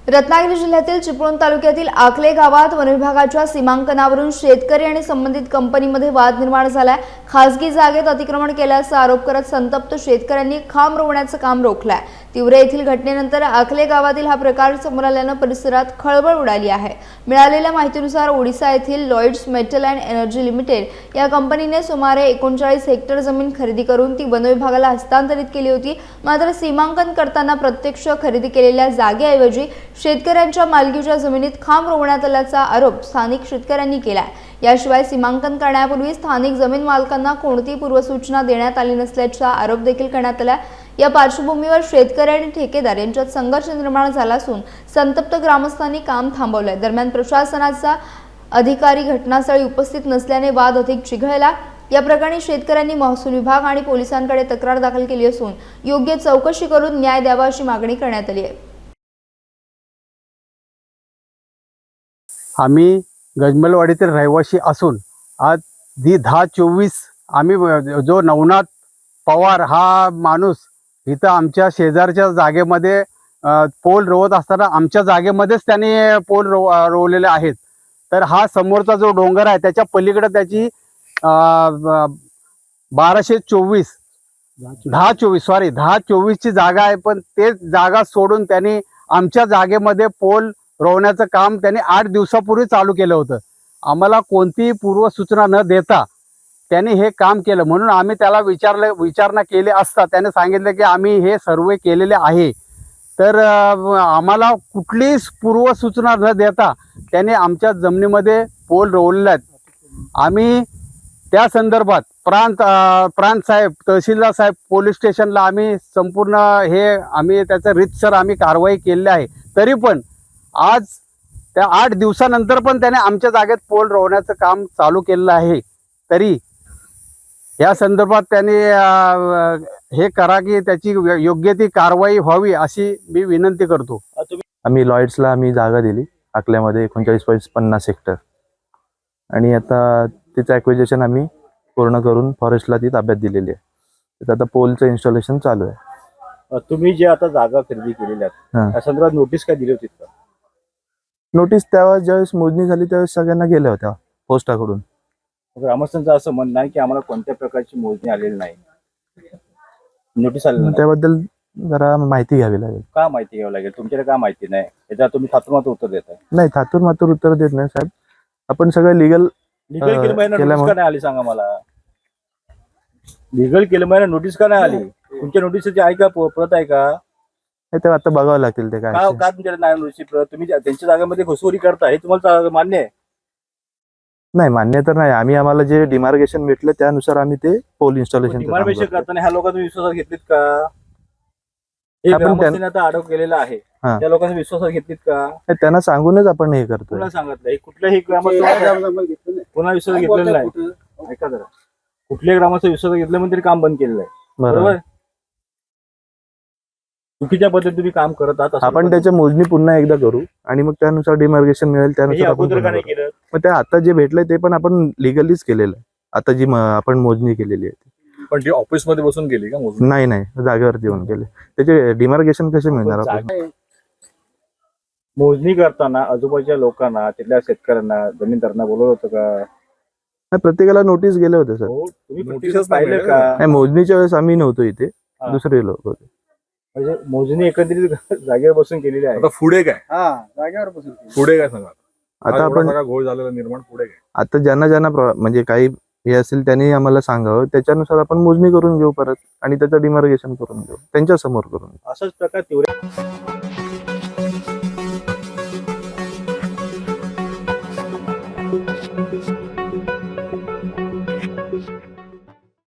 रत्नागिरी जिल्ह्यातील चिपळूण तालुक्यातील आखले गावात वनविभागाच्या सीमांकनावरून शेतकरी आणि संबंधित कंपनीमध्ये वाद निर्माण झालाय। खासगी जागेत अतिक्रमण केल्याचा आरोप करत संतप्त शेतकऱ्यांनी खांब रोवण्याचं काम रोखलंय। तिवरे येथील घटनेनंतर आखले गावातील हा प्रकार समोर आल्यानं परिसरात खळबळ उडाली आहे। मिळालेल्या माहितीनुसार ओडिशा येथील Lloyds metal and energy limited या कंपनीने सुमारे 39 हेक्टर जमीन खरेदी करून ती वनविभागाला हस्तांतरित केली होती। मात्र सीमांकन करताना प्रत्यक्ष खरेदी केलेल्या जागेऐवजी शेतकऱ्यांच्या मालकीच्या जमिनीत खांब रोवण्यात आल्याचा आरोप स्थानिक शेतकऱ्यांनी केलाय। याशिवाय सीमांकन करण्यापूर्वी स्थानिक जमीन मालकांना कोणतीही पूर्वसूचना देण्यात आली नसल्याचा आरोप देखील करण्यात आला। या पार्श्वभूमीवर शेतकरी आणि ठेकेदार यांच्यात संघर्ष निर्माण झाला असून संतप्त ग्रामस्थांनी काम थांबवलंय। दरम्यान प्रशासनाचा अधिकारी घटनास्थळी उपस्थित नसल्याने वाद अधिक चिघळला। या प्रकरणी शेतकऱ्यांनी महसूल विभाग आणि पोलिसांकडे तक्रार दाखल केली असून योग्य चौकशी करून न्याय द्यावा अशी मागणी करण्यात आली आहे। आम्ही गजमलवाडीतील रहिवासी असून आज 10/24 आम्ही जो नवनाथ पवार हा माणूस इथं आमच्या शेजारच्या जागेमध्ये पोल रोवत असताना आमच्या जागेमध्येच त्यांनी पोल रोवलेले आहेत। तर हा समोरचा जो डोंगर आहे त्याच्या पलीकडे त्याची 10/24 ची जागा आहे, पण ते जागा सोडून त्यांनी आमच्या जागेमध्ये पोल रोवण्याचं काम त्यांनी 8 दिवसापूर्वी चालू केलं होतं। आम्हाला कोणतीही पूर्वसूचना न देता त्यांनी हे काम केलं, म्हणून आम्ही त्याला विचारणा केली असता त्याने सांगितलं की आम्ही हे सर्वे केलेले आहे। तर आम्हाला कुठलीही पूर्वसूचना न देता त्यांनी आमच्या जमिनीमध्ये पोल रोवलेले आहेत। आम्ही त्या संदर्भात प्रांत साहेब, तहसीलदार साहेब, पोलीस स्टेशनला आम्ही संपूर्ण आम्ही त्याचं रीतसर आम्ही कारवाई केलेली आहे। तरी पण आज त्या 8 दिवसानंतर पण त्याने आमच्या जागेत पोल रोवण्याचं काम चालू केलेलं आहे। तरी या संदर्भात त्यांनी हे करा की त्याची योग्य ती कारवाई व्हावी अशी मी विनंती करतो। आम्ही लॉयड्सला आम्ही जागा दिली आकल्यामध्ये 39.50 हेक्टर आणि आता तिचं ॲक्विजिशन आम्ही पूर्ण करून फॉरेस्टला ती ताब्यात दिलेली आहे। तर आता पोलचं इन्स्टॉलेशन चालू आहे। तुम्ही जे आता जागा खरेदी केलेल्या आहेत त्या संदर्भात नोटीस काय दिली होती का? नोटीस तेव्हा ज्यावेळेस मोजणी झाली त्यावेळेस सगळ्यांना गेल्या होत्या पोस्टाकडून। ग्रामस्थांचं असं म्हणणं आहे की आम्हाला कोणत्या प्रकारची मोजणी आलेली नाही, नोटीस आलेली नाही। त्याबद्दल जरा माहिती घ्यावी लागेल। का माहिती घ्यावं लागेल? तुमच्याकडे का माहिती नाही? याच्यावर तुम्ही थातुरमात उत्तर देताय? नाही, थातूर मातूर उत्तर देत नाही साहेब, आपण सगळं लिगल केलं महिना नोटीस का नाही आली सांगा मला? लिगल केलं महिना नोटीस का नाही आली? तुमच्या नोटीसची आहे का प्रत आहे का? ते आता बघावं लागतील ते काय का तुमच्याकडे नाही नोटीसची प्रत? तुम्ही त्यांच्या जागेमध्ये घुसखोरी करता हे तुम्हाला मान्य आहे? नाही, मान्य तर नाही। आम्हाला जे डिमार्केशन भेटलं त्यानुसार आम्ही ते पोल इन्स्टॉलेशन डिमार्केशन करताना ह्या लोकांनी विश्वासात घेतलीत का? हे ग्रामस्थांनी आता अडव केलेला आहे, त्या लोकांनी विश्वासात घेतलीत का? त्यांना सांगूनच आपण हे करतो। पुन्हा सांगितलं कुठल्याही ग्रामस्थ पुन्हा विश्वास घेतलेला नाही। ऐका जरा, कुठल्याही ग्रामस्थ विश्वास घेतलं म्हणून तरी काम बंद केलेलं आहे, बरोबर? चुकीच्या पद्धतीने तुम्ही काम करत आहात। आपण त्याच्या मोजणी पुन्हा एकदा करू आणि मग त्यानुसार डिमार्केशन मिळेल त्यानुसार मग ते आता जे भेटलंय ते पण आपण लिगलीच केलेलं आहे। आता जी आपण मोजणी केलेली आहे पण ती ऑफिस मध्ये बसून गेली का मोजणी? नाही, जागेवरती येऊन केले। त्याचे डिमार्केशन कसे मिळणार आपल्याला? मोजणी करताना आजूबाजूच्या लोकांना, तिथल्या शेतकऱ्यांना, जमीनदारांना बोलवलं होतं का? प्रत्येकाला नोटीस गेले होते सर। तुम्ही नोटीस पाहिले का? मोजणीच्या वेळेस आम्ही नव्हतो इथे, दुसरे लोक होते। म्हणजे मोजणी एकत्रित जागेवर बसून केलेली आहे। आता पुढे काय? जागेवर बसून पुढे काय सांगा? आता आपण घोळ झालेला निर्माण पुढे काय? आता ज्यांना म्हणजे काही हे असेल त्यांनी आम्हाला सांगावं, त्याच्यानुसार आपण मोजणी करून घेऊ परत आणि त्याचं डिमार्केशन करून घेऊ, त्यांच्या समोर करून। असाच प्रकार तिवरे